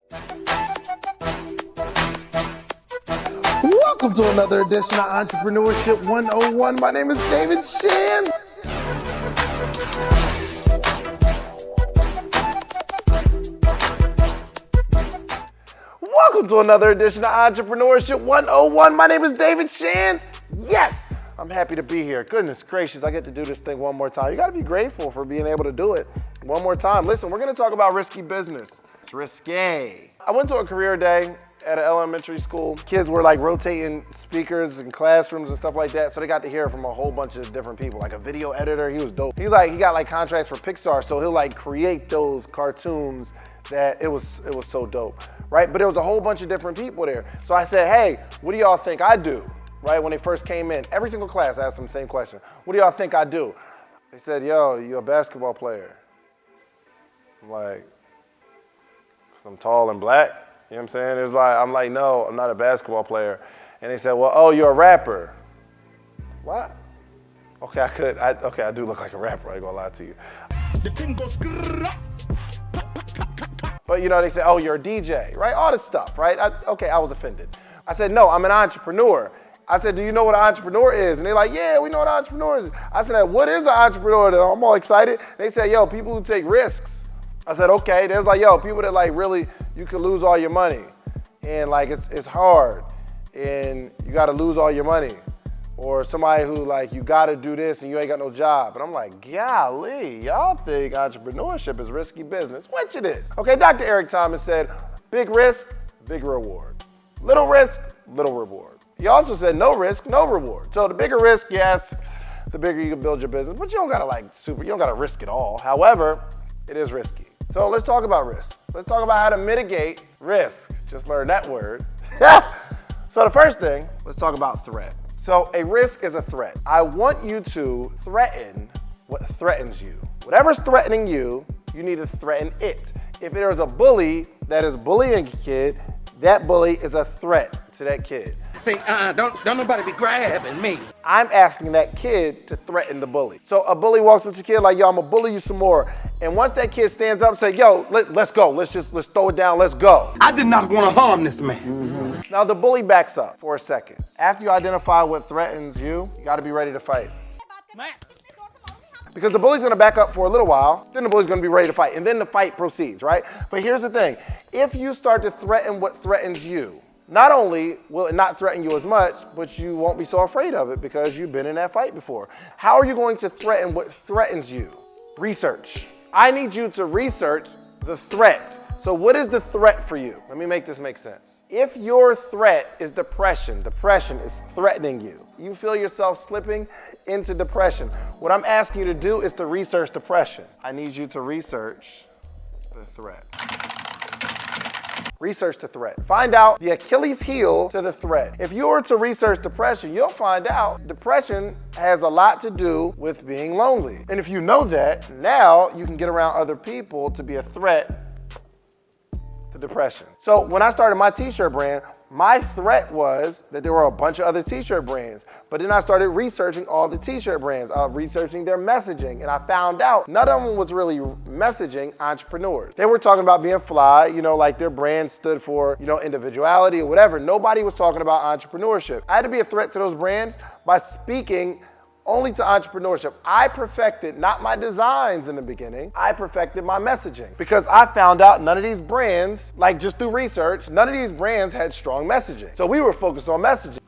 Welcome to another edition of Entrepreneurship 101. My name is David Shands. Welcome to another edition of Entrepreneurship 101. My name is David Shands. Yes, I'm happy to be here. Goodness gracious, I get to do this thing one more time. You got to be grateful for being able to do it one more time. Listen, we're going to talk about risky business. It's risque. I went to a career day at an elementary school. Kids were like rotating speakers in classrooms and stuff like that, so they got to hear from a whole bunch of different people. Like a video editor, he was dope. He got like contracts for Pixar, so he'll like create those cartoons that it was so dope, right? But there was a whole bunch of different people there. So I said, hey, what do y'all think I do? Right, when they first came in, every single class I asked them the same question. What do y'all think I do? They said, yo, you a basketball player. I'm like, 'cause I'm tall and black. You know what I'm saying? I'm like, no, I'm not a basketball player. And they said, well, oh, you're a rapper. What? Okay, I do look like a rapper, I ain't gonna lie to you. The thing goes. But you know, they say, oh, you're a DJ, right? All this stuff, right? I was offended. I said, no, I'm an entrepreneur. I said, do you know what an entrepreneur is? And they're like, yeah, we know what an entrepreneur is. I said, what is an entrepreneur? And I'm all excited. They said, yo, people who take risks. I said, okay. They was like, yo, people that like really, you could lose all your money. And like, it's hard. And you gotta lose all your money. Or somebody who like, you gotta do this and you ain't got no job. And I'm like, golly, y'all think entrepreneurship is risky business, which it is. Okay, Dr. Eric Thomas said, big risk, big reward. Little risk, little reward. He also said no risk, no reward. So the bigger risk, yes, the bigger you can build your business, but you don't gotta risk it all. However, it is risky. So let's talk about risk. Let's talk about how to mitigate risk. Just learned that word. So the first thing, let's talk about threat. So a risk is a threat. I want you to threaten what threatens you. Whatever's threatening you, you need to threaten it. If there's a bully that is bullying a kid, that bully is a threat to that kid. Say, don't nobody be grabbing me. I'm asking that kid to threaten the bully. So a bully walks up to a kid like, yo, I'm gonna bully you some more. And once that kid stands up and say, yo, let's go. Let's throw it down, let's go. I did not want to harm this man. Mm-hmm. Now the bully backs up for a second. After you identify what threatens you, you gotta be ready to fight. Because the bully's gonna back up for a little while, then the bully's gonna be ready to fight, and then the fight proceeds, right? But here's the thing, if you start to threaten what threatens you, not only will it not threaten you as much, but you won't be so afraid of it because you've been in that fight before. How are you going to threaten what threatens you? Research. I need you to research the threat. So what is the threat for you? Let me make this make sense. If your threat is depression is threatening you. You feel yourself slipping into depression. What I'm asking you to do is to research depression. I need you to research the threat. Research the threat. Find out the Achilles heel to the threat. If you were to research depression, you'll find out depression has a lot to do with being lonely. And if you know that, now you can get around other people to be a threat to depression. So when I started my t-shirt brand, my threat was that there were a bunch of other t-shirt brands. But then I started researching all the t-shirt brands, researching their messaging, and I found out none of them was really messaging entrepreneurs. They were talking about being fly, you know, like their brand stood for, you know, individuality or whatever. Nobody was talking about entrepreneurship. I had to be a threat to those brands by speaking only to entrepreneurship. I perfected not my designs in the beginning, I perfected my messaging because I found out none of these brands, like just through research, none of these brands had strong messaging. So we were focused on messaging.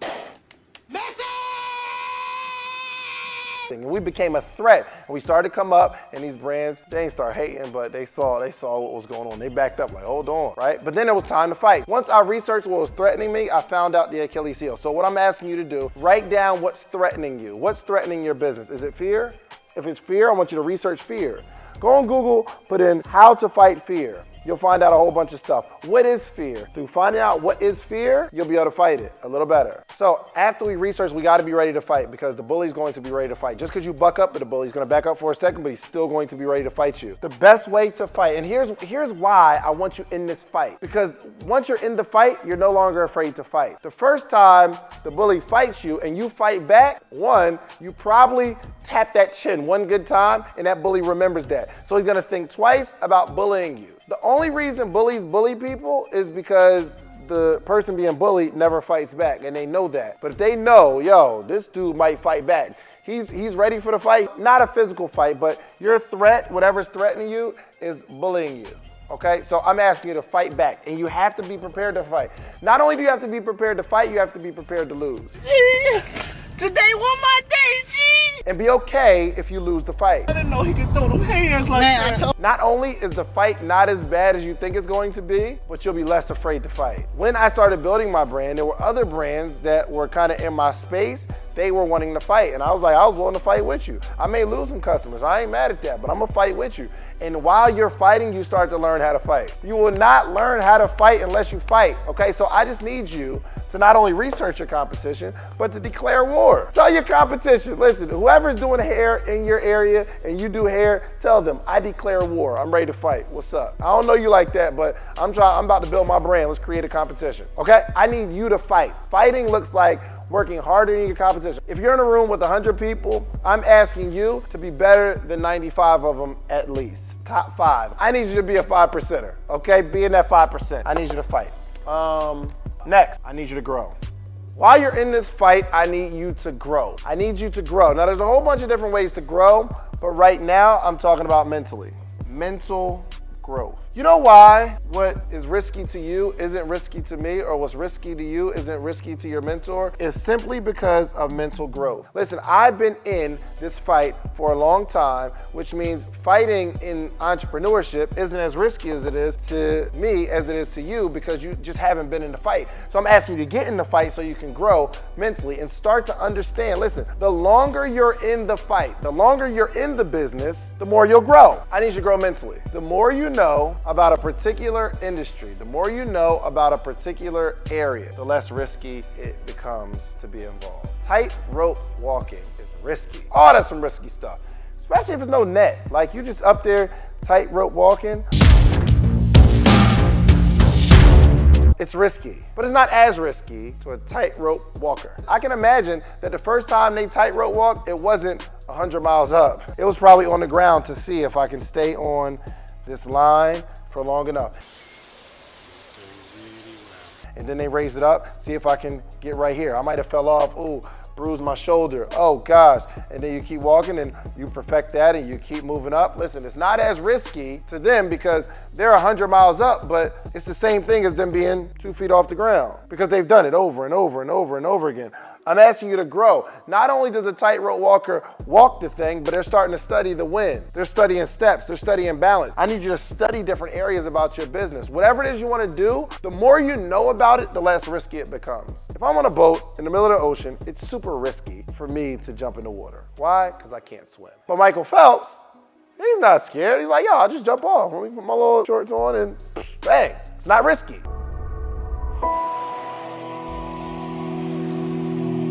And we became a threat. And we started to come up and these brands, they ain't start hating, but they saw what was going on. They backed up like, hold on, right? But then it was time to fight. Once I researched what was threatening me, I found out the Achilles heel. So what I'm asking you to do, write down what's threatening you. What's threatening your business? Is it fear? If it's fear, I want you to research fear. Go on Google, put in how to fight fear. You'll find out a whole bunch of stuff. What is fear? Through finding out what is fear, you'll be able to fight it a little better. So after we research, we gotta be ready to fight because the bully's going to be ready to fight. Just because you buck up with the bully, he's gonna back up for a second, but he's still going to be ready to fight you. The best way to fight, and here's why I want you in this fight. Because once you're in the fight, you're no longer afraid to fight. The first time the bully fights you and you fight back, one, you probably tap that chin one good time and that bully remembers that. So he's gonna think twice about bullying you. The only reason bullies bully people is because the person being bullied never fights back, and they know that. But if they know, yo, this dude might fight back, he's ready for the fight, not a physical fight, but your threat, whatever's threatening you, is bullying you. Okay, so I'm asking you to fight back, and you have to be prepared to fight. Not only do you have to be prepared to fight, you have to be prepared to lose. Today was my day, G! And be okay if you lose the fight. I didn't know he could throw them hands like that. Not only is the fight not as bad as you think it's going to be, but you'll be less afraid to fight. When I started building my brand, there were other brands that were kind of in my space. They were wanting to fight, and I was like, I was willing to fight with you. I may lose some customers, I ain't mad at that, but I'm gonna fight with you. And while you're fighting, you start to learn how to fight. You will not learn how to fight unless you fight, okay? So I just need you to not only research your competition, but to declare war. Tell your competition, listen, whoever's doing hair in your area and you do hair, tell them, I declare war, I'm ready to fight, what's up? I don't know you like that, but I'm about to build my brand, let's create a competition, okay? I need you to fight. Fighting looks like working harder than your competition. If you're in a room with 100 people, I'm asking you to be better than 95 of them at least. Top 5. I need you to be a 5%er, okay? Be in that 5%. I need you to fight. Next, I need you to grow. While you're in this fight, I need you to grow. I need you to grow. Now, there's a whole bunch of different ways to grow, but right now, I'm talking about mentally. Mental growth. You know why what is risky to you isn't risky to me, or what's risky to you isn't risky to your mentor? It's simply because of mental growth. Listen, I've been in this fight for a long time, which means fighting in entrepreneurship isn't as risky as it is to me as it is to you, because you just haven't been in the fight. So I'm asking you to get in the fight so you can grow mentally and start to understand, listen, the longer you're in the fight, the longer you're in the business, the more you'll grow. I need you to grow mentally. The more you know about a particular industry, the more you know about a particular area, the less risky it becomes to be involved. Tightrope walking is risky. Oh, that's some risky stuff, especially if there's no net. Like, you just up there tightrope walking. It's risky, but it's not as risky to a tightrope walker. I can imagine that the first time they tightrope walked, it wasn't 100 miles up. It was probably on the ground to see if I can stay on this line for long enough. And then they raised it up, see if I can get right here. I might have fell off, ooh, bruised my shoulder, oh gosh. And then you keep walking and you perfect that and you keep moving up. Listen, it's not as risky to them because they're 100 miles up, but it's the same thing as them being 2 feet off the ground because they've done it over and over and over and over again. I'm asking you to grow. Not only does a tightrope walker walk the thing, but they're starting to study the wind. They're studying steps, they're studying balance. I need you to study different areas about your business. Whatever it is you want to do, the more you know about it, the less risky it becomes. If I'm on a boat in the middle of the ocean, it's super risky for me to jump in the water. Why? Because I can't swim. But Michael Phelps, he's not scared. He's like, yo, I'll just jump off. Let me put my little shorts on and bang. It's not risky.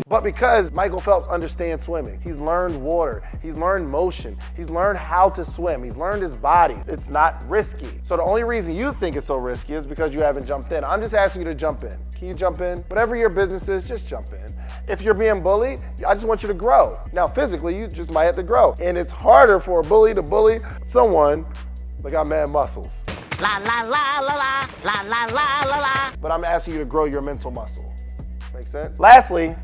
But because Michael Phelps understands swimming, he's learned water, he's learned motion, he's learned how to swim, he's learned his body. It's not risky. So the only reason you think it's so risky is because you haven't jumped in. I'm just asking you to jump in. Can you jump in? Whatever your business is, just jump in. If you're being bullied, I just want you to grow. Now, physically, you just might have to grow. And it's harder for a bully to bully someone that got mad muscles. La la la la la la la la la la. But I'm asking you to grow your mental muscle. Make sense? Lastly,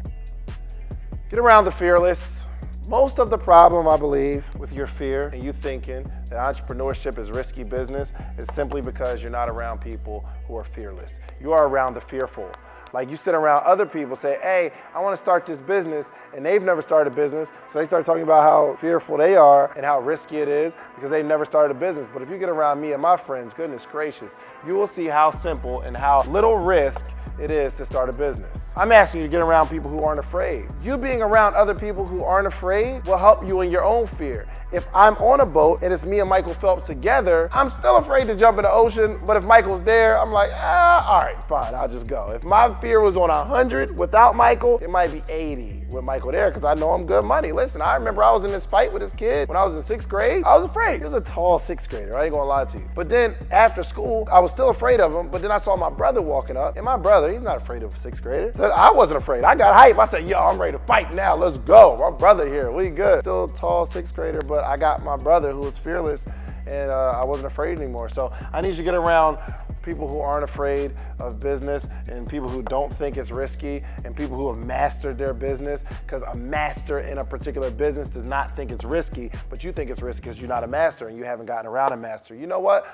get around the fearless. Most of the problem, I believe, with your fear and you thinking that entrepreneurship is risky business is simply because you're not around people who are fearless. You are around the fearful. Like, you sit around other people, say, hey, I want to start this business, and they've never started a business, so they start talking about how fearful they are and how risky it is because they've never started a business. But if you get around me and my friends, goodness gracious, you will see how simple and how little risk it is to start a business. I'm asking you to get around people who aren't afraid. You being around other people who aren't afraid will help you in your own fear. If I'm on a boat and it's me and Michael Phelps together, I'm still afraid to jump in the ocean, but if Michael's there, I'm like, all right, fine, I'll just go. If my fear was on 100 without Michael, it might be 80 with Michael there because I know I'm good money. Listen, I remember I was in this fight with this kid when I was in 6th grade. I was afraid. He was a tall 6th grader, I ain't gonna lie to you. But then after school, I was still afraid of him, but then I saw my brother walking up, and my brother, he's not afraid of a 6th grader. So I wasn't afraid. I got hype. I said, yo, I'm ready to fight now. Let's go. My brother here. We good. Still tall 6th grader, but I got my brother who was fearless, and I wasn't afraid anymore. So I need you to get around people who aren't afraid of business, and people who don't think it's risky, and people who have mastered their business, because a master in a particular business does not think it's risky, but you think it's risky because you're not a master and you haven't gotten around a master. You know what?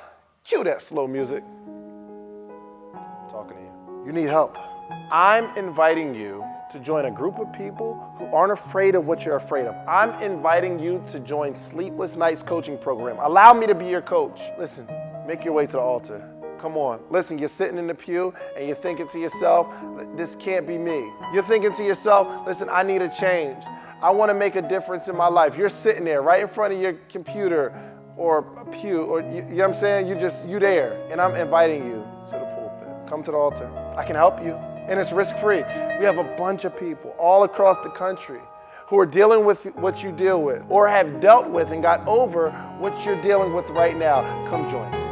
Cue that slow music. I'm talking to you. You need help. I'm inviting you to join a group of people who aren't afraid of what you're afraid of. I'm inviting you to join Sleepless Nights coaching program. Allow me to be your coach. Listen, make your way to the altar. Come on. Listen, you're sitting in the pew and you're thinking to yourself, this can't be me. You're thinking to yourself, listen, I need a change. I want to make a difference in my life. You're sitting there right in front of your computer or a pew, or you know what I'm saying? You there. And I'm inviting you to the pulpit. Come to the altar. I can help you. And it's risk-free. We have a bunch of people all across the country who are dealing with what you deal with, or have dealt with and got over what you're dealing with right now. Come join us.